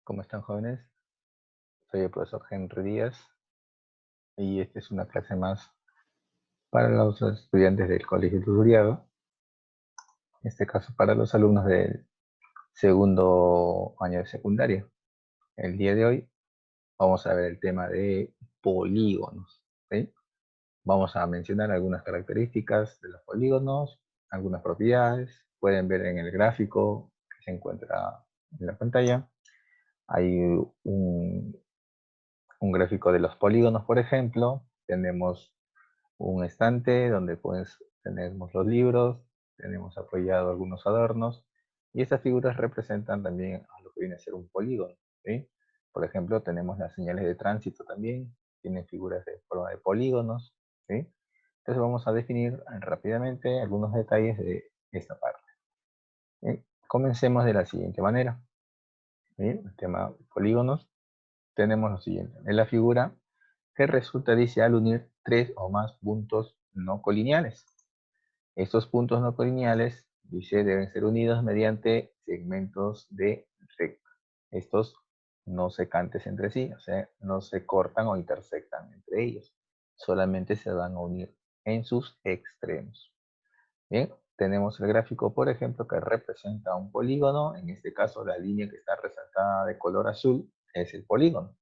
¿Cómo están, jóvenes? Soy el profesor Henry Díaz y esta es una clase más para los estudiantes del Colegio Turiado, en este caso para los alumnos del segundo año de secundaria. El día de hoy vamos a ver el tema de polígonos, ¿sí? Vamos a mencionar algunas características de los polígonos, algunas propiedades. Pueden ver en el gráfico que se encuentra en la pantalla. Hay un gráfico de los polígonos, por ejemplo. Tenemos un estante donde pues tenemos los libros, tenemos apoyado algunos adornos y estas figuras representan también a lo que viene a ser un polígono, ¿sí? Por ejemplo, tenemos las señales de tránsito también, tienen figuras de forma de polígonos, ¿sí? Entonces vamos a definir rápidamente algunos detalles de esta parte, ¿sí? Comencemos de la siguiente manera, ¿sí? El tema de polígonos, tenemos lo siguiente. En la figura que resulta, dice, al unir tres o más puntos no colineales. Estos puntos no colineales, dice, deben ser unidos mediante segmentos de recta. Estos no secantes entre sí, o sea, no se cortan o intersectan entre ellos. Solamente se van a unir en sus extremos. Bien, tenemos el gráfico, por ejemplo, que representa un polígono. En este caso, la línea que está resaltada de color azul es el polígono.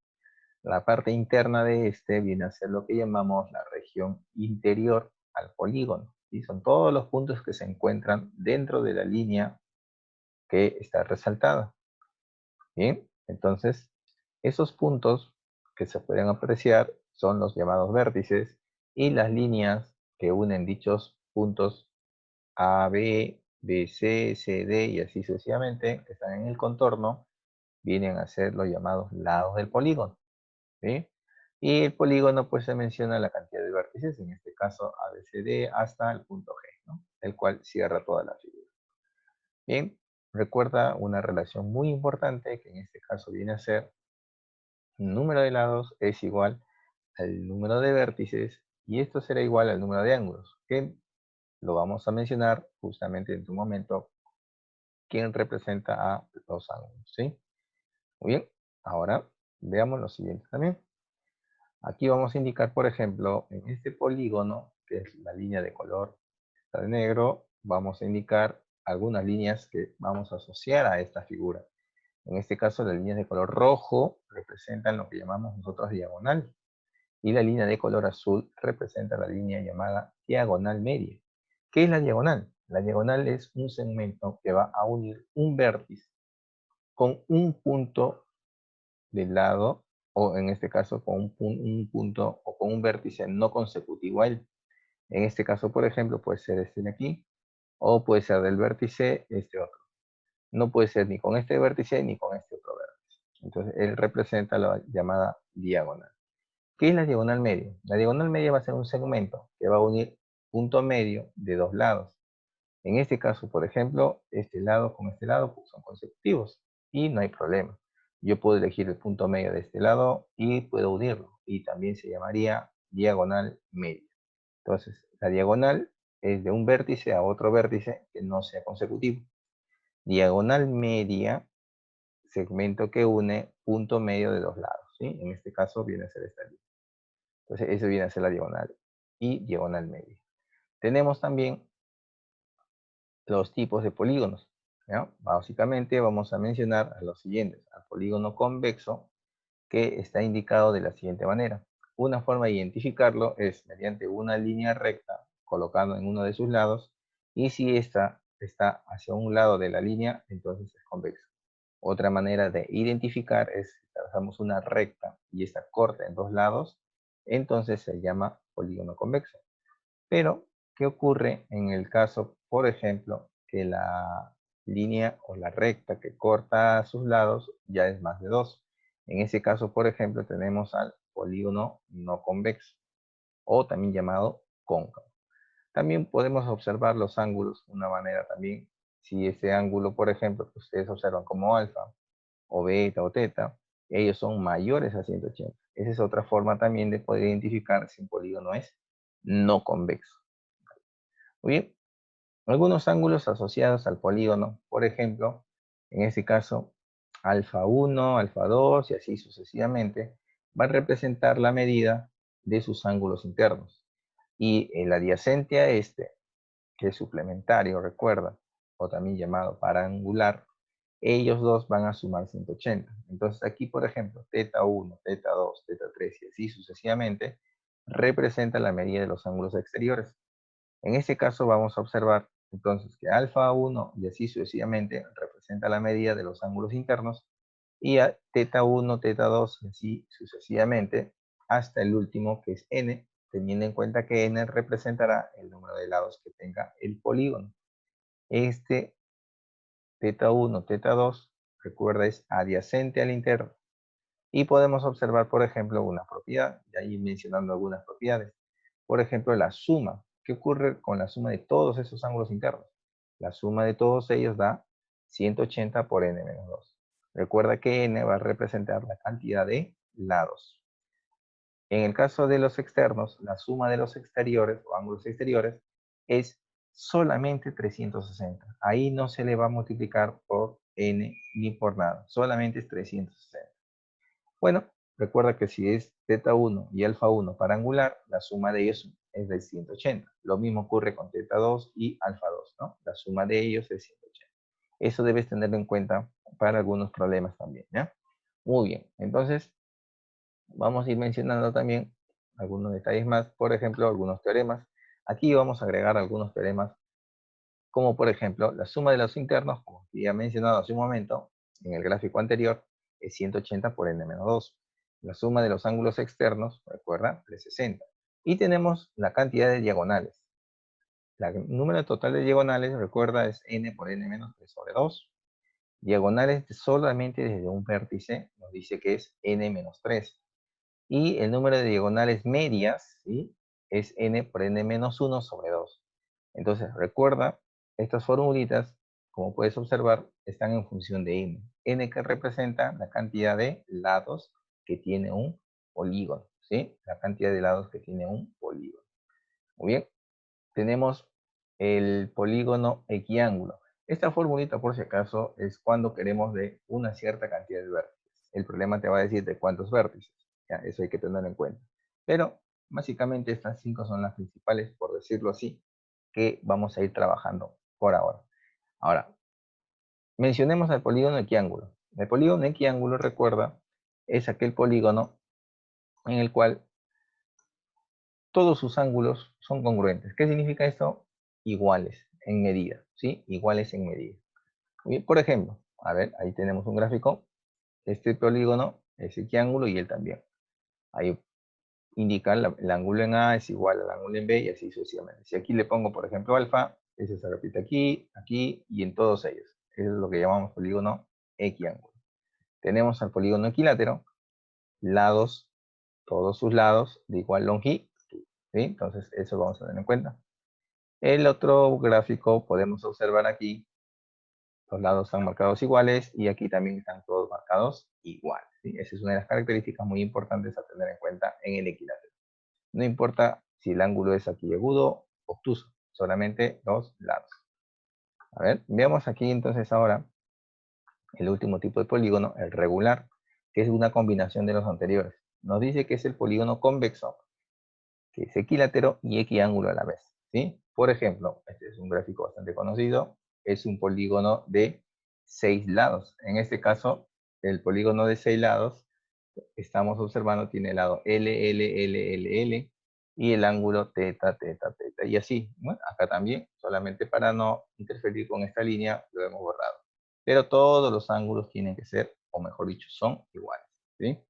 La parte interna de este viene a ser lo que llamamos la región interior al polígono. Y son todos los puntos que se encuentran dentro de la línea que está resaltada. Bien, entonces esos puntos que se pueden apreciar son los llamados vértices y las líneas que unen dichos puntos A, B, B, C, C, D y así sucesivamente que están en el contorno vienen a ser los llamados lados del polígono. ¿Sí? Y el polígono pues se menciona la cantidad de vértices, en este caso ABCD hasta el punto G, ¿no? El cual cierra toda la figura. Bien, recuerda una relación muy importante que en este caso viene a ser número de lados es igual al número de vértices y esto será igual al número de ángulos, que lo vamos a mencionar justamente en tu momento, quién representa a los ángulos, ¿sí? Muy bien, ahora veamos lo siguiente también. Aquí vamos a indicar, por ejemplo, en este polígono, que es la línea de color está de negro, vamos a indicar algunas líneas que vamos a asociar a esta figura. En este caso, las líneas de color rojo representan lo que llamamos nosotros diagonal. Y la línea de color azul representa la línea llamada diagonal media. ¿Qué es la diagonal? La diagonal es un segmento que va a unir un vértice con un punto del lado, o en este caso con un punto o con un vértice no consecutivo a él. En este caso, por ejemplo, puede ser este de aquí, o puede ser del vértice este otro. No puede ser ni con este vértice ni con este otro vértice. Entonces, él representa la llamada diagonal. ¿Qué es la diagonal media? La diagonal media va a ser un segmento que va a unir punto medio de dos lados. En este caso, por ejemplo, este lado con este lado pues, son consecutivos y no hay problema. Yo puedo elegir el punto medio de este lado y puedo unirlo y también se llamaría diagonal media. Entonces, la diagonal es de un vértice a otro vértice que no sea consecutivo. Diagonal media, segmento que une punto medio de dos lados, ¿sí? En este caso viene a ser esta línea. Entonces, eso viene a ser la diagonal y diagonal media. Tenemos también los tipos de polígonos, ¿ya? Básicamente vamos a mencionar a los siguientes. Al polígono convexo, que está indicado de la siguiente manera. Una forma de identificarlo es mediante una línea recta colocando en uno de sus lados y si esta está hacia un lado de la línea, entonces es convexo. Otra manera de identificar es si trazamos una recta y esta corta en dos lados, entonces se llama polígono convexo. Pero, ¿qué ocurre en el caso, por ejemplo, que la línea o la recta que corta a sus lados ya es más de 2? En ese caso, por ejemplo, tenemos al polígono no convexo o también llamado cóncavo. También podemos observar los ángulos de una manera también. Si ese ángulo, por ejemplo, que ustedes observan como alfa o beta o teta, ellos son mayores a 180. Esa es otra forma también de poder identificar si un polígono es no convexo. Muy bien, algunos ángulos asociados al polígono, por ejemplo, en este caso alfa 1, alfa 2 y así sucesivamente, va a representar la medida de sus ángulos internos. Y el adyacente a este, que es suplementario, recuerda, o también llamado parangular, ellos dos van a sumar 180. Entonces aquí, por ejemplo, teta 1, teta 2, teta 3 y así sucesivamente, representa la medida de los ángulos exteriores. En este caso vamos a observar entonces que alfa 1 y así sucesivamente representa la medida de los ángulos internos y a teta 1, teta 2 y así sucesivamente hasta el último que es n, teniendo en cuenta que n representará el número de lados que tenga el polígono. Este teta 1, teta 2, recuerda, es adyacente al interno. Y podemos observar, por ejemplo, una propiedad, y ahí mencionando algunas propiedades. Por ejemplo, la suma. ¿Qué ocurre con la suma de todos esos ángulos internos? La suma de todos ellos da 180 por n menos 2. Recuerda que n va a representar la cantidad de lados. En el caso de los externos, la suma de los exteriores o ángulos exteriores es solamente 360. Ahí no se le va a multiplicar por n ni por nada. Solamente es 360. Bueno, recuerda que si es teta 1 y alfa 1 para angular, la suma de ellos es de 180. Lo mismo ocurre con teta 2 y alfa 2, ¿no? La suma de ellos es 180. Eso debes tenerlo en cuenta para algunos problemas también, ¿ya? Muy bien, entonces vamos a ir mencionando también algunos detalles más, por ejemplo, algunos teoremas. Aquí vamos a agregar algunos teoremas, como por ejemplo, la suma de los internos, como ya he mencionado hace un momento, en el gráfico anterior, es 180 por n menos 2. La suma de los ángulos externos, recuerda, 360. Y tenemos la cantidad de diagonales. El número total de diagonales, recuerda, es n por n menos 3 sobre 2. Diagonales solamente desde un vértice nos dice que es n menos 3. Y el número de diagonales medias, ¿sí?, es n por n menos 1 sobre 2. Entonces, recuerda, estas formulitas, como puedes observar, están en función de n. N que representa la cantidad de lados que tiene un polígono, ¿sí? La cantidad de lados que tiene un polígono. Muy bien, tenemos el polígono equiángulo. Esta formulita, por si acaso, es cuando queremos de una cierta cantidad de vértices. El problema te va a decir de cuántos vértices. ¿Ya? Eso hay que tener en cuenta. Pero, básicamente, estas 5 son las principales, por decirlo así, que vamos a ir trabajando por ahora. Ahora, mencionemos el polígono equiángulo. El polígono equiángulo, recuerda, es aquel polígono en el cual todos sus ángulos son congruentes. ¿Qué significa esto? Iguales en medida, ¿sí? Iguales en medida. Bien, por ejemplo, a ver, ahí tenemos un gráfico. Este polígono es equiángulo y él también. Ahí indica el ángulo en A es igual al ángulo en B y así sucesivamente. Si aquí le pongo, por ejemplo, alfa, ese se repite aquí, aquí y en todos ellos. Eso es lo que llamamos polígono equiángulo. Tenemos al polígono equilátero, lados, todos sus lados de igual longitud, ¿sí? Entonces, eso vamos a tener en cuenta. El otro gráfico podemos observar aquí, los lados están marcados iguales y aquí también están todos marcados iguales, ¿sí? Esa es una de las características muy importantes a tener en cuenta en el equilátero. No importa si el ángulo es aquí agudo o obtuso, solamente los lados. A ver, veamos aquí entonces ahora el último tipo de polígono, el regular, que es una combinación de los anteriores. Nos dice que es el polígono convexo, que es equilátero y equiángulo a la vez, ¿sí? Por ejemplo, este es un gráfico bastante conocido, es un polígono de 6 lados. En este caso, el polígono de 6 lados, estamos observando, tiene el lado L, L, L, L, L, y el ángulo teta, teta, teta, y así. Bueno, acá también, solamente para no interferir con esta línea, lo hemos borrado. Pero todos los ángulos tienen que ser, o mejor dicho, son iguales, ¿sí?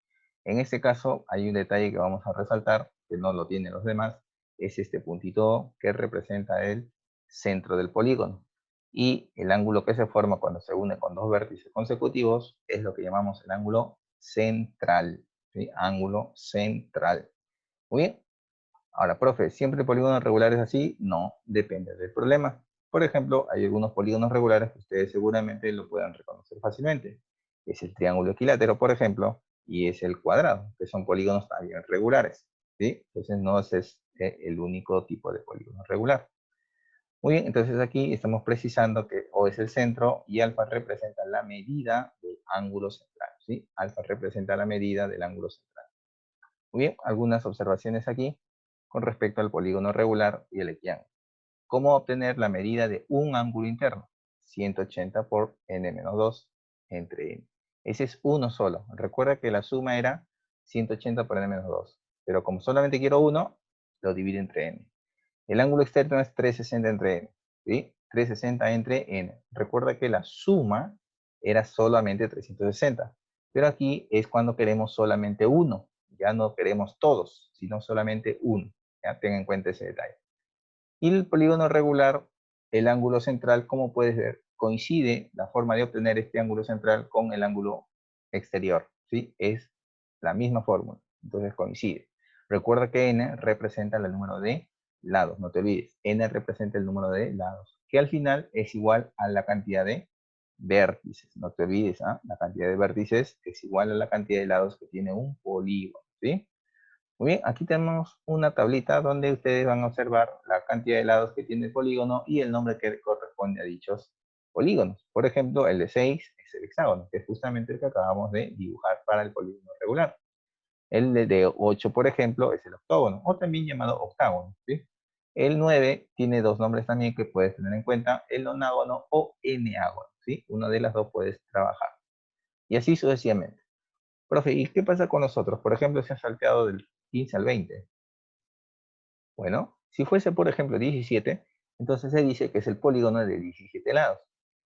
En este caso, hay un detalle que vamos a resaltar, que no lo tienen los demás, es este puntito que representa el centro del polígono. Y el ángulo que se forma cuando se une con dos vértices consecutivos es lo que llamamos el ángulo central, ¿sí? Ángulo central. Muy bien. Ahora, profe, ¿siempre el polígono regular es así? No, depende del problema. Por ejemplo, hay algunos polígonos regulares que ustedes seguramente lo puedan reconocer fácilmente. Es el triángulo equilátero, por ejemplo, y es el cuadrado, que son polígonos también regulares, ¿sí? Entonces no es el único tipo de polígono regular. Muy bien, entonces aquí estamos precisando que O es el centro y alfa representa la medida del ángulo central, ¿sí? Alfa representa la medida del ángulo central. Muy bien, algunas observaciones aquí con respecto al polígono regular y el equiángulo. ¿Cómo obtener la medida de un ángulo interno? 180 por n-2 entre n. Ese es uno solo. Recuerda que la suma era 180 por n-2. Pero como solamente quiero uno, lo divido entre n. El ángulo externo es 360 entre n. ¿Sí? 360 entre n. Recuerda que la suma era solamente 360. Pero aquí es cuando queremos solamente uno. Ya no queremos todos, sino solamente uno. ¿Ya? Ten en cuenta ese detalle. Y el polígono regular, el ángulo central, como puedes ver, coincide la forma de obtener este ángulo central con el ángulo exterior, ¿sí? Es la misma fórmula, entonces coincide. Recuerda que n representa el número de lados, no te olvides. N representa el número de lados, que al final es igual a la cantidad de vértices, no te olvides, ¿ah? La cantidad de vértices es igual a la cantidad de lados que tiene un polígono, ¿sí? Muy bien, aquí tenemos una tablita donde ustedes van a observar la cantidad de lados que tiene el polígono y el nombre que corresponde a dichos polígonos. Por ejemplo, el de 6 es el hexágono, que es justamente el que acabamos de dibujar para el polígono regular. El de 8, por ejemplo, es el octógono, o también llamado octágono, ¿sí? El 9 tiene dos nombres también que puedes tener en cuenta, el nonágono o eneágono, ¿sí? Una de las dos puedes trabajar. Y así sucesivamente. Profe, ¿y qué pasa con los otros? Por ejemplo, se han salteado del 15 al 20. Bueno, si fuese, por ejemplo, 17, entonces se dice que es el polígono de 17 lados.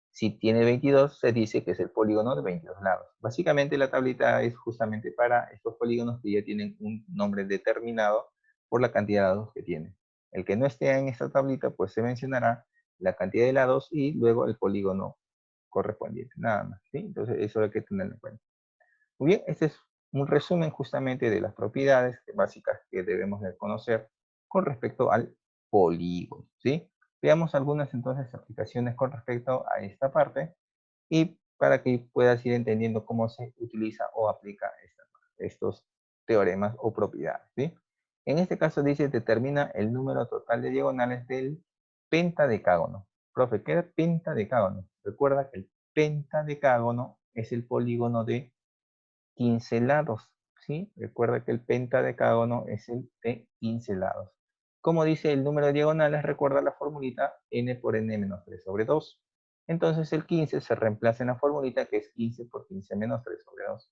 Si tiene 22, se dice que es el polígono de 22 lados. Básicamente la tablita es justamente para estos polígonos que ya tienen un nombre determinado por la cantidad de lados que tienen. El que no esté en esta tablita, pues se mencionará la cantidad de lados y luego el polígono correspondiente, nada más, ¿sí? Entonces eso hay que tenerlo en cuenta. Muy bien, este es un resumen justamente de las propiedades básicas que debemos de conocer con respecto al polígono, ¿sí? Veamos algunas entonces aplicaciones con respecto a esta parte y para que puedas ir entendiendo cómo se utiliza o aplica estos teoremas o propiedades, ¿sí? En este caso dice, determina el número total de diagonales del pentadecágono. Profe, ¿qué es pentadecágono? Recuerda que el pentadecágono es el polígono de 15 lados, ¿sí? Recuerda que el pentadecágono es el de 15 lados. Como dice el número de diagonales, recuerda la formulita n por n menos 3 sobre 2. Entonces el 15 se reemplaza en la formulita que es 15 por 15 menos 3 sobre 2.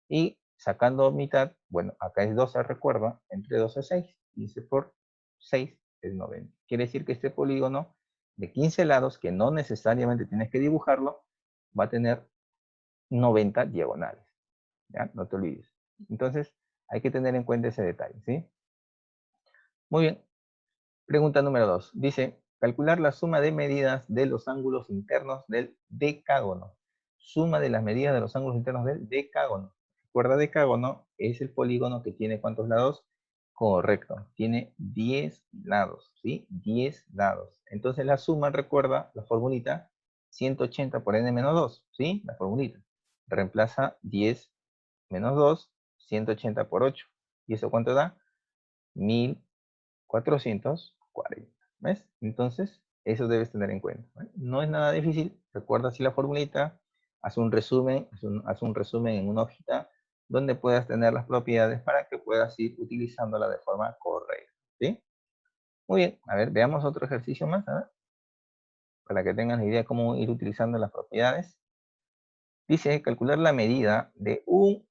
Y sacando mitad, bueno, acá es 12, recuerda, entre 2 es 6. 15 por 6 es 90. Quiere decir que este polígono de 15 lados, que no necesariamente tienes que dibujarlo, va a tener 90 diagonales. ¿Ya? No te olvides. Entonces, hay que tener en cuenta ese detalle, ¿sí? Muy bien. Pregunta número 2. Dice, calcular la suma de medidas de los ángulos internos del decágono. Suma de las medidas de los ángulos internos del decágono. Recuerda, decágono es el polígono que tiene ¿cuántos lados? Correcto. Tiene 10 lados, ¿sí? 10 lados. Entonces, la suma, recuerda la formulita 180 por n menos 2, ¿sí? La formulita. Reemplaza 10 menos 2, 180 por 8. ¿Y eso cuánto da? 1440. ¿Ves? Entonces, eso debes tener en cuenta. ¿Vale? No es nada difícil. Recuerda así la formulita. Haz un resumen, haz un resumen en una hojita donde puedas tener las propiedades para que puedas ir utilizándola de forma correcta. ¿Sí? Muy bien. A ver, veamos otro ejercicio más. A ver, para que tengan la idea de cómo ir utilizando las propiedades. Dice calcular la medida de un,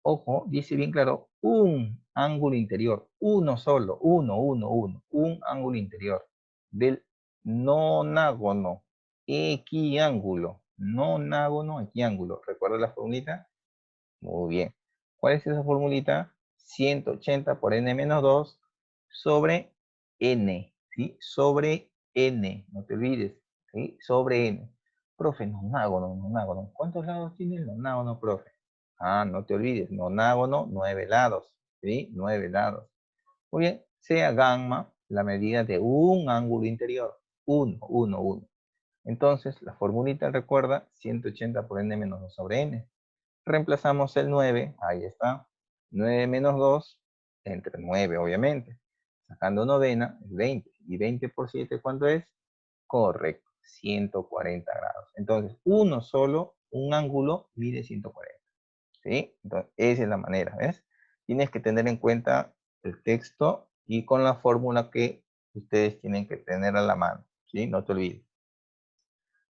ojo, dice bien claro, un ángulo interior, uno solo, uno, un ángulo interior del nonágono equiángulo, nonágono equiángulo. ¿Recuerda la formulita? Muy bien. ¿Cuál es esa formulita? 180 por n menos 2 sobre n, ¿sí? Sobre n, no te olvides, ¿sí? Sobre n. Profe, nonágono, nonágono. ¿Cuántos lados tiene el nonágono, profe? Ah, no te olvides, nonágono, 9 lados, ¿sí? 9 lados. Muy bien, sea gamma la medida de un ángulo interior. 1. Entonces, la formulita recuerda 180 por n menos 2 sobre n. Reemplazamos el 9, ahí está. 9 menos 2, entre 9, obviamente. Sacando novena, es 20. ¿Y 20 por 7 cuánto es? Correcto, 140 grados. Entonces, uno solo, un ángulo mide 140. ¿Sí? Entonces, esa es la manera, ¿ves? Tienes que tener en cuenta el texto y con la fórmula que ustedes tienen que tener a la mano, ¿sí? No te olvides.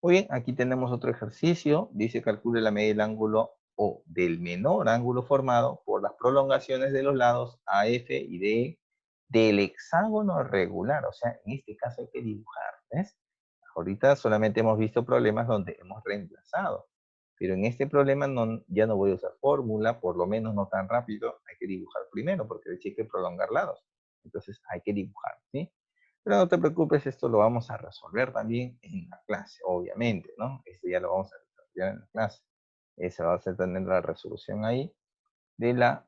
Muy bien, aquí tenemos otro ejercicio. Dice calcule la medida del ángulo o del menor ángulo formado por las prolongaciones de los lados AF y D del hexágono regular. O sea, en este caso hay que dibujar, ¿ves? Ahorita solamente hemos visto problemas donde hemos reemplazado. Pero en este problema ya no voy a usar fórmula, por lo menos no tan rápido. Hay que dibujar primero, porque hay que prolongar lados. Entonces hay que dibujar, ¿sí? Pero no te preocupes, esto lo vamos a resolver también en la clase, obviamente, ¿no? Esto ya lo vamos a resolver en la clase. Esa va a ser tener la resolución ahí de la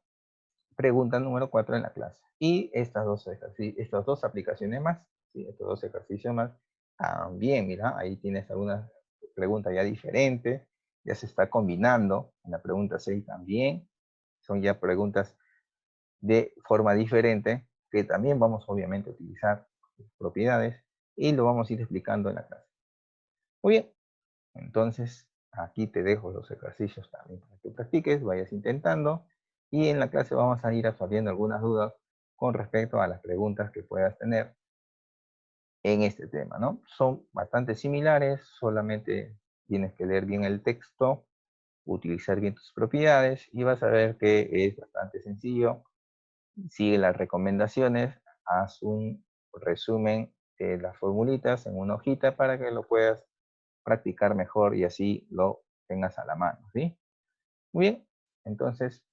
pregunta número 4 en la clase. Y estas dos aplicaciones más, ¿sí? Estos dos ejercicios más, también, mira, ahí tienes algunas preguntas ya diferentes, ya se está combinando. En la pregunta 6 también, son ya preguntas de forma diferente, que también vamos obviamente a utilizar propiedades y lo vamos a ir explicando en la clase. Muy bien, entonces aquí te dejo los ejercicios también para que practiques, vayas intentando y en la clase vamos a ir resolviendo algunas dudas con respecto a las preguntas que puedas tener en este tema, ¿no? Son bastante similares, solamente tienes que leer bien el texto, utilizar bien tus propiedades y vas a ver que es bastante sencillo. Sigue las recomendaciones, haz un resumen de las formulitas en una hojita para que lo puedas practicar mejor y así lo tengas a la mano, ¿sí? Muy bien, entonces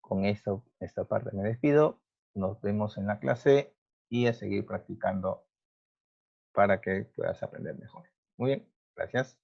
con esta parte me despido, nos vemos en la clase y a seguir practicando para que puedas aprender mejor. Muy bien, gracias.